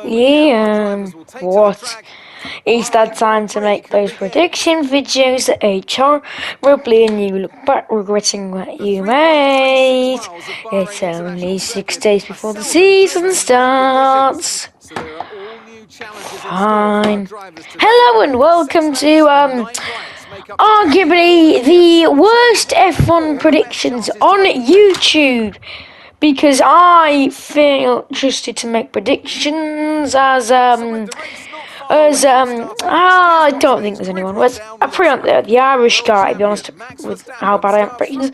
Yeah, what? It's that time to make those prediction videos that HR will play and you look back regretting what you made. It's only 6 days before the season starts. Fine. Hello and welcome to arguably the worst F1 predictions on YouTube. Because I feel trusted to make predictions I don't think there's anyone. I'm pretty on the Irish guy, to be honest, with how bad I am at predictions.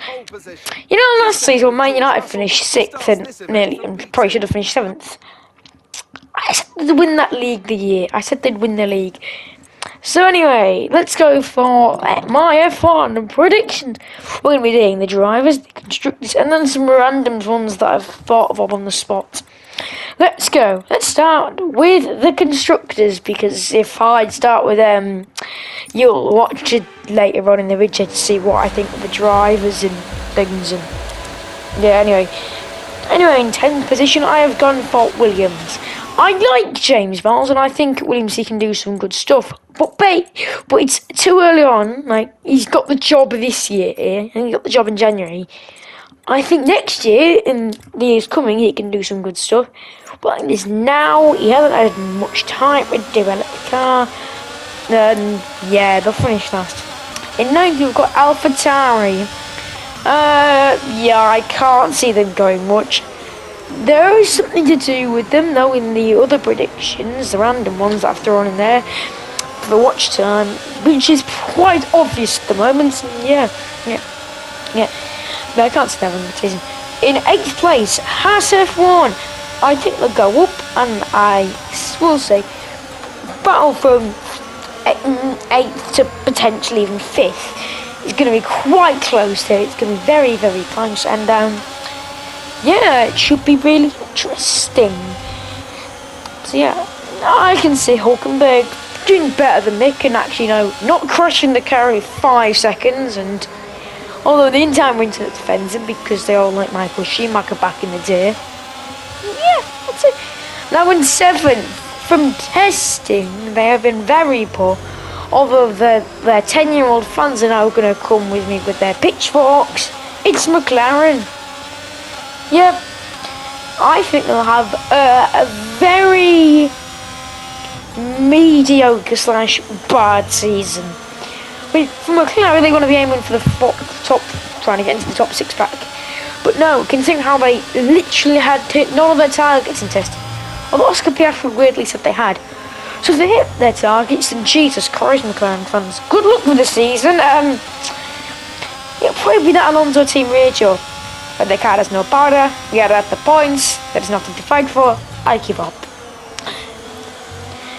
You know, last season Man United finished 6th and probably should have finished 7th. I said they'd win that league the year. I said they'd win the league. So anyway, let's go for my F1 predictions. We're going to be doing the drivers, the constructors, and then some random ones that I've thought of on the spot. Let's go. Let's start with the constructors, because if I start with them, you'll watch it later on in the video to see what I think of the drivers and things. And yeah, anyway, in 10th position, I have gone for Williams. I like James Miles, and I think Williams, he can do some good stuff. But it's too early on. Like, he's got the job this year, and he got the job in January. I think next year, in the years coming, he can do some good stuff. But like this now, he hasn't had much time to develop the car. And yeah, they'll finish last. In 9th, we've got AlphaTauri. Yeah, I can't see them going much. There is something to do with them, though, in the other predictions, the random ones that I've thrown in there for the watch time, which is quite obvious at the moment. Yeah. But I can't see that one, it isn't. In 8th place, Haas F1. I think they'll go up, and I will say battle from 8th to potentially even 5th. It's going to be quite close there. It's going to be very, very close, and yeah, it should be really interesting. So yeah, I can see Hulkenberg doing better than Mick, and actually, not crashing the car in 5 seconds. And although the in-time winter defends him, because they all like Michael Schumacher back in the day. Yeah, that's it. Now in 7th, from testing, they have been very poor. Although their 10-year-old fans are now going to come with me with their pitchforks. It's McLaren. Yep, I think they'll have a very mediocre / bad season. But for McLaren, they want to be aiming for the top, trying to get into the top 6 pack. But no, considering how they literally had none of their targets in testing. Although Oscar Piastri weirdly said they had. So if they hit their targets, then Jesus Christ, McLaren fans, good luck with the season. It'll probably be that Alonso team radio. But the car has no powder, we are at the points, there's nothing to fight for, I give up.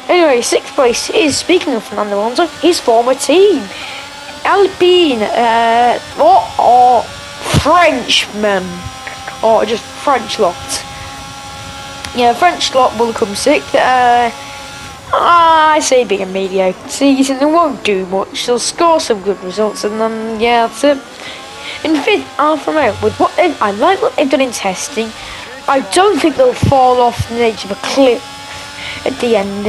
Anyway, 6th place is, speaking of Fernando Alonso, his former team. Alpine, or Frenchman, or just French lot. Yeah, French lot will come 6th. I say being a mediocre season, they won't do much, they'll score some good results, and then, yeah, that's it. In 5th, Alfa Romeo, I like what they've done in testing. I don't think they'll fall off the edge of a cliff at the end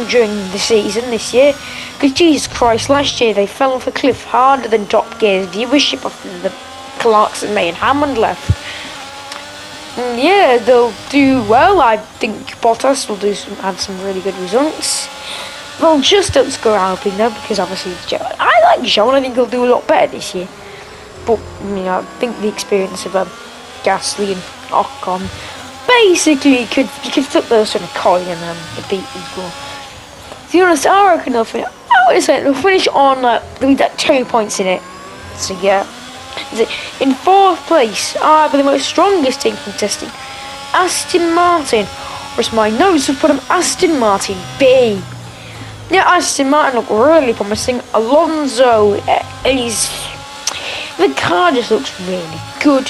during the season this year. Because Jesus Christ, last year they fell off a cliff harder than Top Gear's viewership after the Clarkson, May and Hammond left. And yeah, they'll do well. I think Bottas will have some really good results. They'll just outscore Alpine though, because obviously I like Jean. I think he'll do a lot better this year. But, I think the experience of Gasly and Ocon basically you could flip those on a coin and beat equal. To be honest, I reckon they'll finish on with that 2 points in it. So yeah. In 4th place, but the most strongest team from testing, Aston Martin. Whereas my notes have put them Aston Martin B. Yeah, Aston Martin look really promising. Alonso the car just looks really good.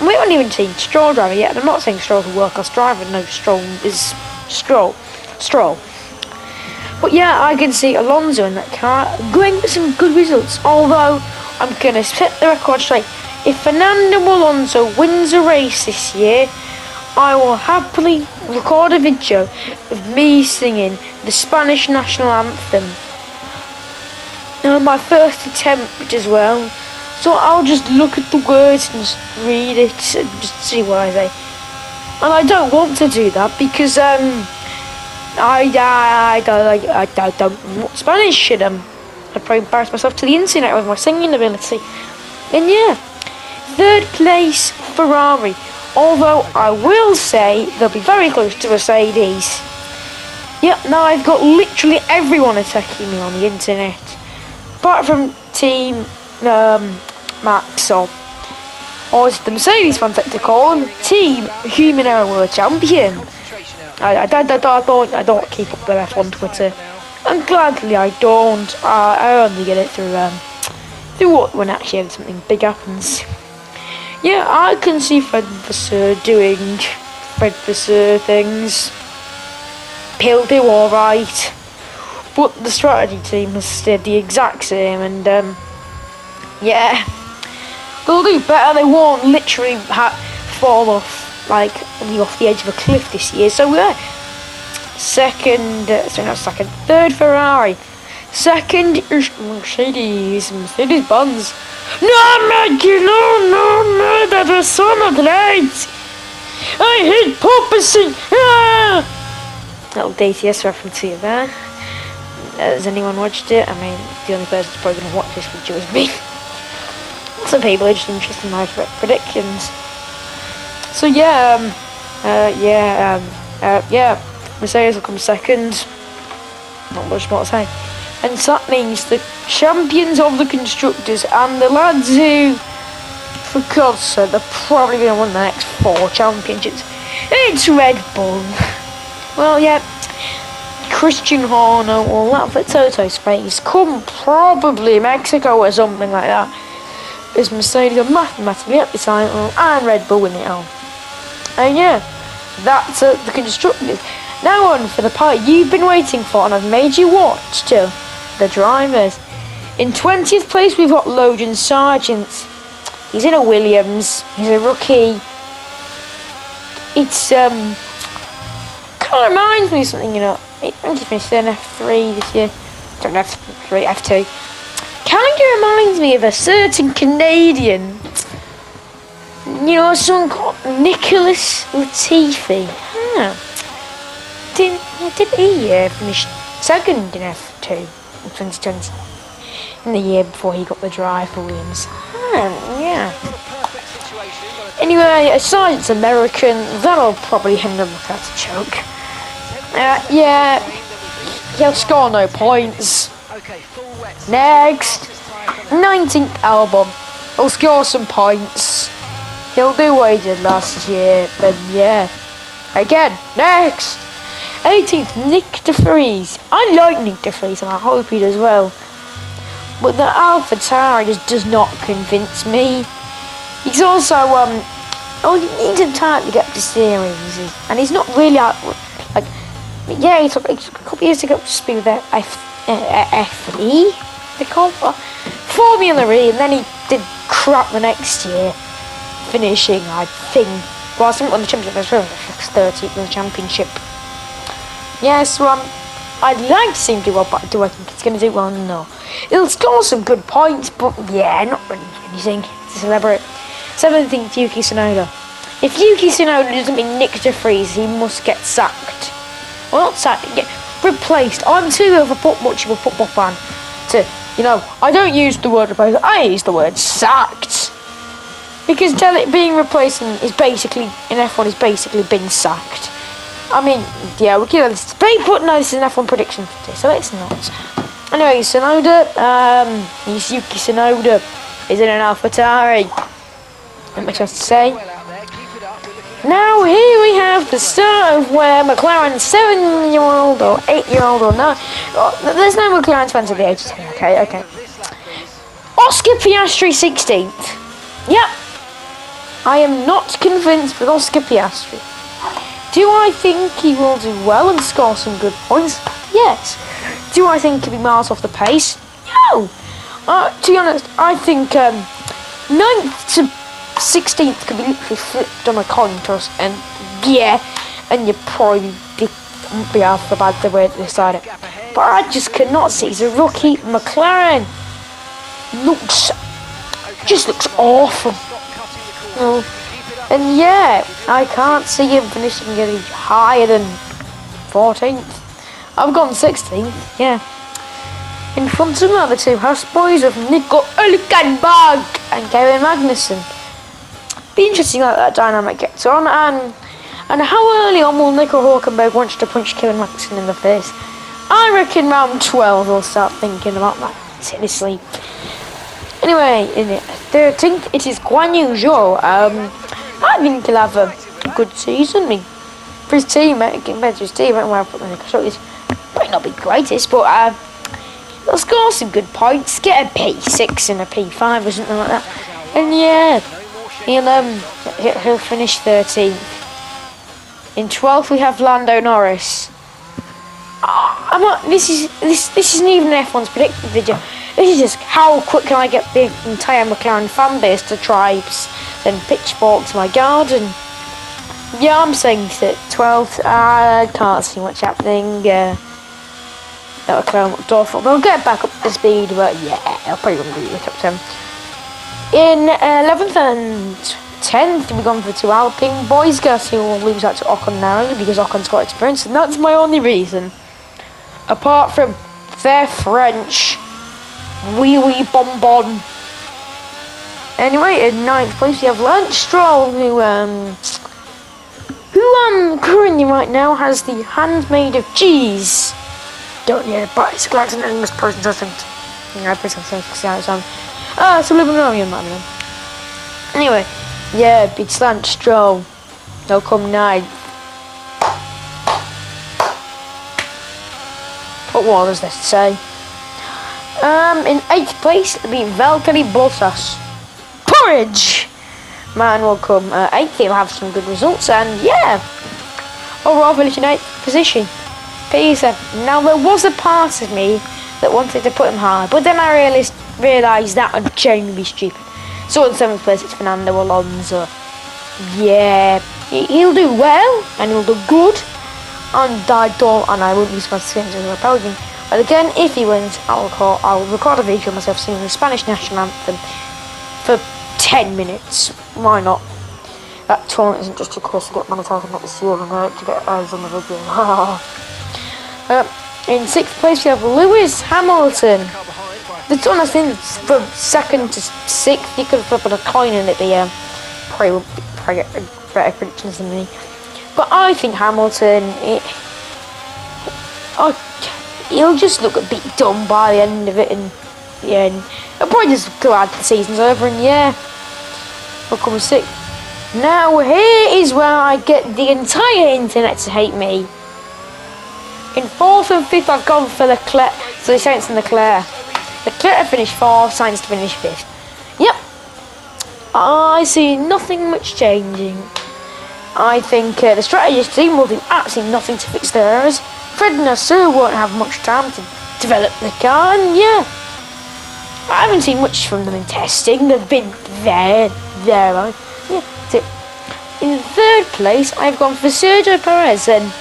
We haven't even seen Stroll driver yet, and I'm not saying Stroll's a world-class driver, no, Stroll is Stroll. But yeah, I can see Alonso in that car going for some good results, although I'm going to set the record straight. If Fernando Alonso wins a race this year, I will happily record a video of me singing the Spanish national anthem. My first attempt as well. So I'll just look at the words and just read it and just see what I say. And I don't want to do that because I don't know Spanish, and I'd probably embarrass myself to the internet with my singing ability. And yeah, third place Ferrari. Although I will say they'll be very close to Mercedes. Yep, now I've got literally everyone attacking me on the internet, apart from Team Max, or as the Mercedes fans like to call them, Team Human Error World Champion. I don't keep up with F on Twitter, and gladly I don't. I only get it through when actually something big happens. Yeah, I can see Fred Vasseur doing Fred Vasseur things. He'll do alright, but the strategy team has stayed the exact same, and yeah, they'll do better. They won't literally fall off off the edge of a cliff this year. So we're third Ferrari, second is Mercedes Benz. No, Maggie, no, that was so not right. I hate porpoising. Little DTS reference here there. Has anyone watched it? I mean, the only person who's probably going to watch this video is me. Some people are just interested in my predictions. So yeah, Mercedes will come second. Not much more to say. And so that means the champions of the constructors and the lads who, for God's sake, they're probably going to win the next 4 championships. It's Red Bull. Well, yeah, Christian Horner will laugh at Toto's face come probably Mexico or something like that. As Mercedes are mathematically at the title and Red Bull win it all. And yeah, that's the constructors. Now on for the part you've been waiting for, and I've made you watch too. The drivers. In 20th place we've got Logan Sargent. He's in a Williams. He's a rookie. It's kind of reminds me of something, you know. I think he finished in F3 this year. Don't know, F3, F2. Kind of reminds me of a certain Canadian. You know, someone called Nicholas Latifi. Did he finish second in F2 in 2020? In the year before he got the drive for Williams. Yeah. Anyway, Sargent's American. That'll probably hinder him out to choke. Yeah. He'll score no points. Next. 19th album. He'll score some points. He'll do what he did last year. But yeah. Again. Next. 18th, Nick DeVries. I like Nick DeVries and I hope he does well. But the AlphaTauri just does not convince me. He's also, he needs a time to get up to series. And he's not really yeah, he took a couple of years to get up to speed with that FE, they call it, Formula E, and then he did crap the next year, finishing, I think, whilst he won the championship, as well, 30th in the championship. Yeah, so I'd like to see him do well, but do I think he's going to do well? No. He'll score some good points, but yeah, not really anything to celebrate. 17th, Yuki Tsunoda. If Yuki Tsunoda doesn't mean Nick DeVries, he must get sacked. Well, not sacked, get replaced. I'm too much of a football fan to, you know, I don't use the word replaced, I use the word sacked. Because being replaced is basically, in F1 is basically being sacked. I mean, yeah, we can this but no, this is an F1 prediction for today, so it's not. Anyway, Tsunoda, he's Yuki Tsunoda, he's in an AlphaTauri. Not much else to say. Now here we have the start of where McLaren's 7-year-old or 8-year-old or no, there's no McLaren's fans at the age of 10, okay. Oscar Piastri 16th. Yep. I am not convinced with Oscar Piastri. Do I think he will do well and score some good points? Yes. Do I think he'll be miles off the pace? No. To be honest, I think 9th to 16th could be literally flipped on a coin toss, and yeah, and you probably be half the bad the way they decide it. But I just cannot see. He's a rookie. McLaren looks awful. And yeah, I can't see him finishing any higher than 14th. I've gone 16th, yeah. In front of the other two houseboys of Nico Hülkenberg and Kevin Magnussen. Be interesting how that dynamic gets on, and how early on will Nico Hülkenberg want to punch Kevin Magnussen in the face. I reckon round 12 we'll start thinking about that seriously. Anyway, in 13th it is Guan Yu Zhou. I think he'll have a good season. I mean, for his teammate, compared to his teammate, where I put the Nico Hülkenberg, it might not be greatest, but he'll score some good points, get a P6 and a P5 or something like that. And yeah, he'll finish 13th. In 12th we have Lando Norris. This isn't even F1's predicted video. This is just how quick can I get the entire McLaren fan base to tribes and pitchforks my garden. Yeah, I'm saying that 12th. I can't see much happening. That McLaren looked awful. They'll get back up to speed, but yeah, I'll probably won't be the top 10. In 11th and 10th, we've gone for two Alpine boys. Guess who will lose out to Ocon narrowly because Ocon's got experience, and that's my only reason. Apart from they're French. Wee wee bonbon. Anyway, in 9th place we have Lance Stroll, who currently right now has the hand made of cheese. Don't need a bicycle accident in this person doesn't. Yeah, I put some things on. So living around you, man. Anyway, yeah, big Lance Stroll. They'll come 9th. What more does this say? In 8th place, it'll be Valtteri Bottas. Porridge! Man will come 8th, he'll have some good results, and yeah, overall finish in 8th position. P7. Now, there was a part of me that wanted to put him high, but then I realised that would genuinely be stupid. So in 7th place, it's Fernando Alonso. Yeah, he'll do well, and he'll do good, and I wouldn't be surprised to see him as a podium. But again, if he wins, I'll record a video of myself singing the Spanish national anthem for 10 minutes. Why not? That tournament isn't just a course to get monetized not this year, and to get eyes on the video. In 6th place, we have Lewis Hamilton. It's honestly from 2nd to 6th, you could flip on a coin and it'd be probably better predictions than me. But I think Hamilton, he'll just look a bit dumb by the end of it, and yeah, and I'm probably just glad the season's over, and yeah, we'll come 6th. Now here is where I get the entire internet to hate me. In 4th and 5th I've gone for Leclerc, so Sainz and Leclerc. Leclerc finished 4th, Sainz to finish 5th. Yep, I see nothing much changing. I think the strategist team will do absolutely nothing to fix their errors. Fred and Nasser won't have much time to develop the car, and yeah, I haven't seen much from them in testing. They've been there. Yeah, that's it. In 3rd place, I've gone for Sergio Perez, and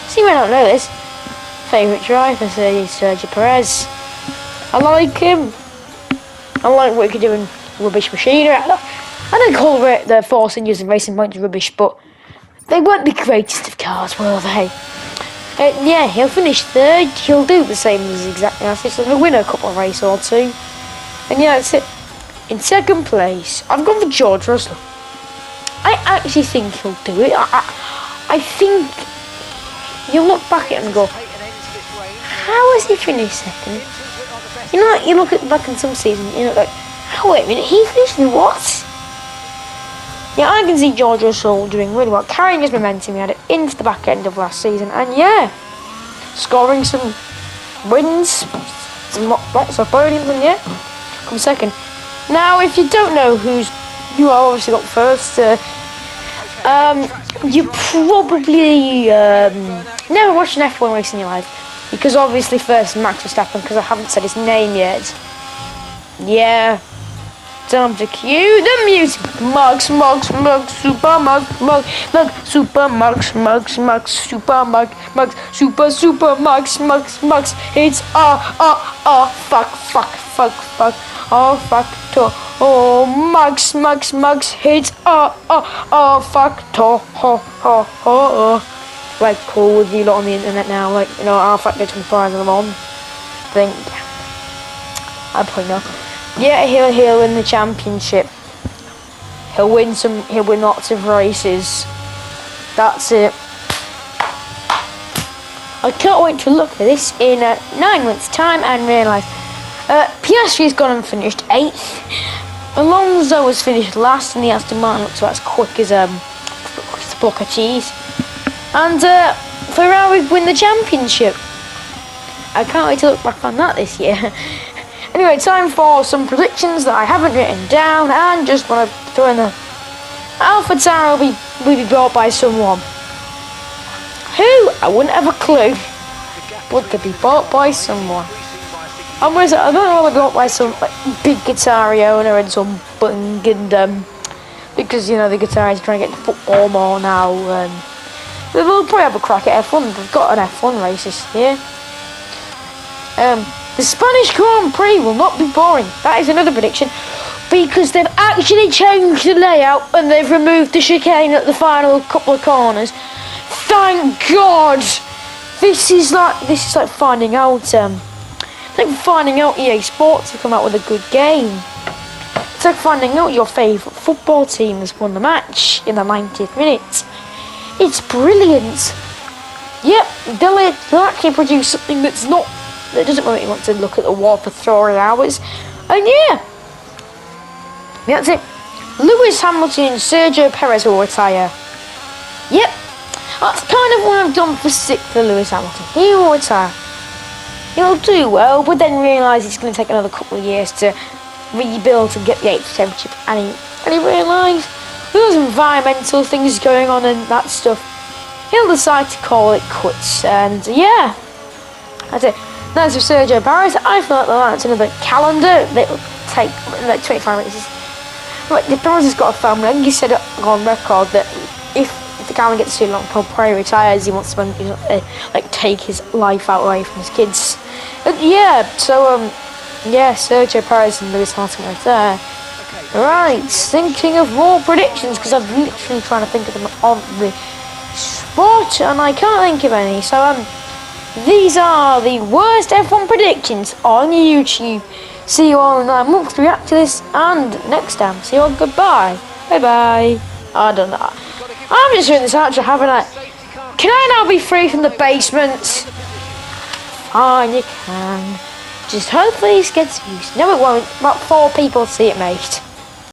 see, you may not know this, favourite driver, Sergio Perez. I like him. I like what he can do in rubbish machinery. I don't call the Force India and Racing Points rubbish, but they weren't the greatest of cars, were they? Yeah, he'll finish 3rd. He'll do the same as exactly as this. So he'll win a couple of races or two. And yeah, that's it. In 2nd place, I've gone for George Russell. I actually think he'll do it. I think you'll look back at him and go, how has he finished 2nd? You know, you look back in some seasons, you know, like, oh, wait a minute, he finished in what? Yeah, I can see George Russell doing really well, carrying his momentum. He had it into the back end of last season, and yeah, scoring some wins, lots of podiums, and yeah, come 2nd. Now, if you don't know who I obviously got 1st, you probably never watched an F1 race in your life, because obviously 1st Max Verstappen, because I haven't said his name yet. Yeah, time to cue the music. Mugs, mugs, mugs, super mug, mug, mug, super mugs, mugs, mugs, super mug, mugs, super, super mugs, mugs, mugs. It's fuck, fuck, fuck, fuck, fuck, oh, mugs, mugs, mugs. It's fuck, like cool with you lot on the internet now, like, you know, Factor 25 and I'm on. Think I probably know. Yeah, he'll win the championship. He'll win lots of races. That's it. I can't wait to look at this in 9 months' time and realise Piastri's gone and finished 8th. Alonso has finished last, and the Aston Martin looks about as quick as a block of cheese. And Ferrari win the championship. I can't wait to look back on that this year. Anyway, time for some predictions that I haven't written down, and just want to throw in the AlphaTauri will be bought by someone. Who? I wouldn't have a clue. Would they be bought by someone? I don't know if they're bought by some like, big Qatari owner and some bung and because you know the Qataris are trying to get into football more now, and they'll probably have a crack at F1. They've got an F1 race this year. The Spanish Grand Prix will not be boring. That is another prediction, because they've actually changed the layout and they've removed the chicane at the final couple of corners. Thank God. This is like finding out. It's like finding out EA Sports have come out with a good game. It's like finding out your favourite football team has won the match in the 90th minute. It's brilliant. Yep, they'll actually produce something that doesn't make you want to look at the wall for 3 hours. And yeah, that's it. Lewis Hamilton and Sergio Perez will retire. Yep, that's kind of what I've done for 6th for Lewis Hamilton. He will retire. He'll do well, but then realise it's going to take another couple of years to rebuild and get the 8th championship. And he realised there's environmental things going on and that stuff. He'll decide to call it quits. And yeah, that's it. As for Sergio Perez, I feel like that's another calendar that will take like 25 races. Like, Perez has got a family. I think he said it on record that if the calendar gets too long, he'll probably retire as he wants to like take his life out away from his kids. And yeah, so yeah, Sergio Perez and Lewis Hamilton right there. Right, thinking of more predictions because I'm literally trying to think of them on the spot and I can't think of any. So these are the worst F1 predictions on YouTube. See you all in 9 months to react to this, and next time, see you all, goodbye. Bye bye. I don't know. I'm just doing this outro, haven't I? Can I now be free from the basement? Fine, you can. Just hopefully this gets views. No, it won't. About 4 people see it, mate.